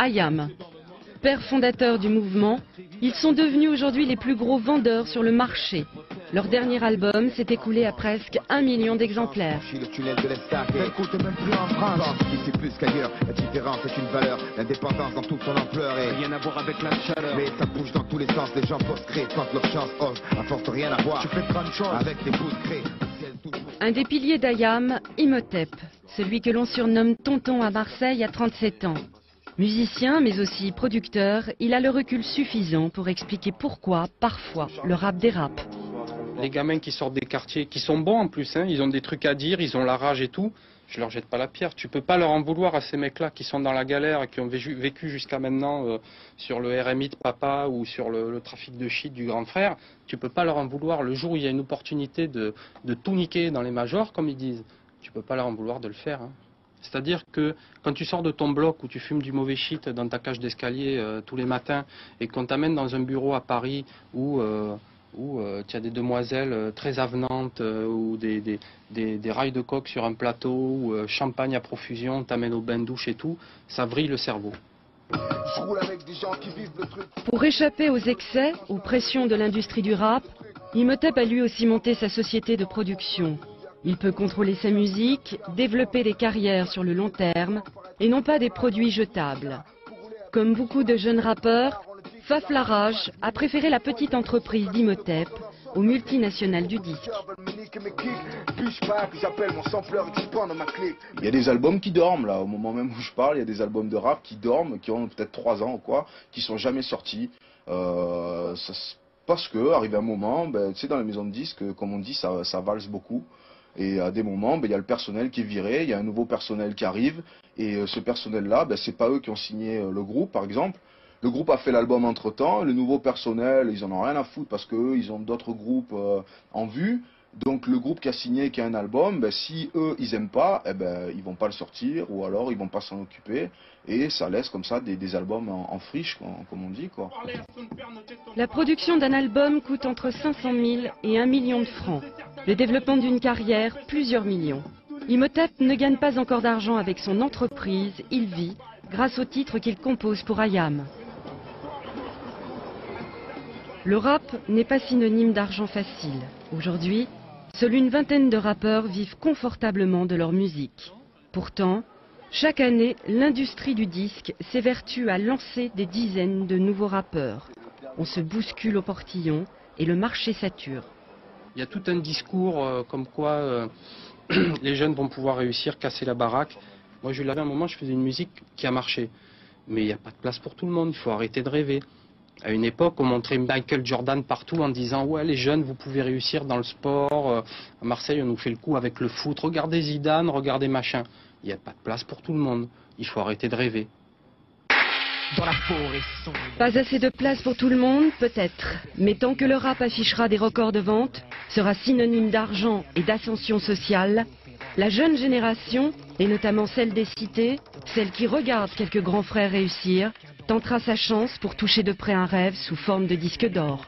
IAM. Pères fondateurs du mouvement, ils sont devenus aujourd'hui les plus gros vendeurs sur le marché. Leur dernier album s'est écoulé à presque 1 million d'exemplaires. Le tunnel de l'Estaque, elle coûte même plus en France. Ici plus qu'ailleurs, la différence est une valeur. L'indépendance dans toute son ampleur et rien à voir avec la chaleur. Mais ça bouge dans tous les sens, les gens post-créent, tentent leur chance, osent, à force de rien à voir. Tu fais plein de choses avec tes bouts créés. Un des piliers d'IAM, Imhotep, celui que l'on surnomme Tonton à Marseille à 37 ans. Musicien mais aussi producteur, il a le recul suffisant pour expliquer pourquoi, parfois, le rap dérape. Les gamins qui sortent des quartiers, qui sont bons en plus, hein, ils ont des trucs à dire, ils ont la rage et tout, je leur jette pas la pierre. Tu peux pas leur en vouloir à ces mecs-là qui sont dans la galère et qui ont vécu jusqu'à maintenant sur le RMI de papa ou sur le trafic de shit du grand frère. Tu peux pas leur en vouloir le jour où il y a une opportunité de tout niquer dans les majors, comme ils disent. Tu peux pas leur en vouloir de le faire. Hein. C'est-à-dire que quand tu sors de ton bloc où tu fumes du mauvais shit dans ta cage d'escalier tous les matins et qu'on t'amène dans un bureau à Paris où tu as des demoiselles très avenantes ou des rails de coke sur un plateau ou champagne à profusion, t'amène au bain-douche et tout, ça vrille le cerveau. Pour échapper aux excès, aux pressions de l'industrie du rap, Imhotep a lui aussi monté sa société de production. Il peut contrôler sa musique, développer des carrières sur le long terme et non pas des produits jetables. Comme beaucoup de jeunes rappeurs, Faf Larage a préféré la petite entreprise d'Imhotep aux multinationales du disque. Il y a des albums qui dorment là, au moment même où je parle, il y a des albums de rap qui dorment, qui ont peut-être 3 ans ou quoi, qui sont jamais sortis. Parce que, arrivé un moment, ben, tu sais, dans les maisons de disques, comme on dit, ça valse beaucoup. Et à des moments, ben, il y a le personnel qui est viré, il y a un nouveau personnel qui arrive, et ce personnel-là, ben, c'est pas eux qui ont signé le groupe, par exemple. Le groupe a fait l'album entre-temps, le nouveau personnel, ils en ont rien à foutre parce qu'eux, ils ont d'autres groupes en vue. Donc le groupe qui a signé, qui a un album, ben, si eux, ils aiment pas, eh ben, ils vont pas le sortir, ou alors ils vont pas s'en occuper, et ça laisse comme ça des albums en friche, comme on dit, quoi. La production d'un album coûte entre 500 000 et 1 million de francs. Le développement d'une carrière, plusieurs millions. Imhotep ne gagne pas encore d'argent avec son entreprise, il vit grâce aux titres qu'il compose pour IAM. Le rap n'est pas synonyme d'argent facile. Aujourd'hui, seule une vingtaine de rappeurs vivent confortablement de leur musique. Pourtant, chaque année, l'industrie du disque s'évertue à lancer des dizaines de nouveaux rappeurs. On se bouscule au portillon et le marché sature. Il y a tout un discours comme quoi les jeunes vont pouvoir réussir, casser la baraque. Moi, je l'avais à un moment, je faisais une musique qui a marché. Mais il n'y a pas de place pour tout le monde, il faut arrêter de rêver. À une époque, on montrait Michael Jordan partout en disant « Ouais, les jeunes, vous pouvez réussir dans le sport. » À Marseille, on nous fait le coup avec le foot. Regardez Zidane, regardez machin. Il n'y a pas de place pour tout le monde. Il faut arrêter de rêver. Pas assez de place pour tout le monde, peut-être. Mais tant que le rap affichera des records de vente, sera synonyme d'argent et d'ascension sociale, la jeune génération, et notamment celle des cités, celle qui regarde quelques grands frères réussir, tentera sa chance pour toucher de près un rêve sous forme de disque d'or.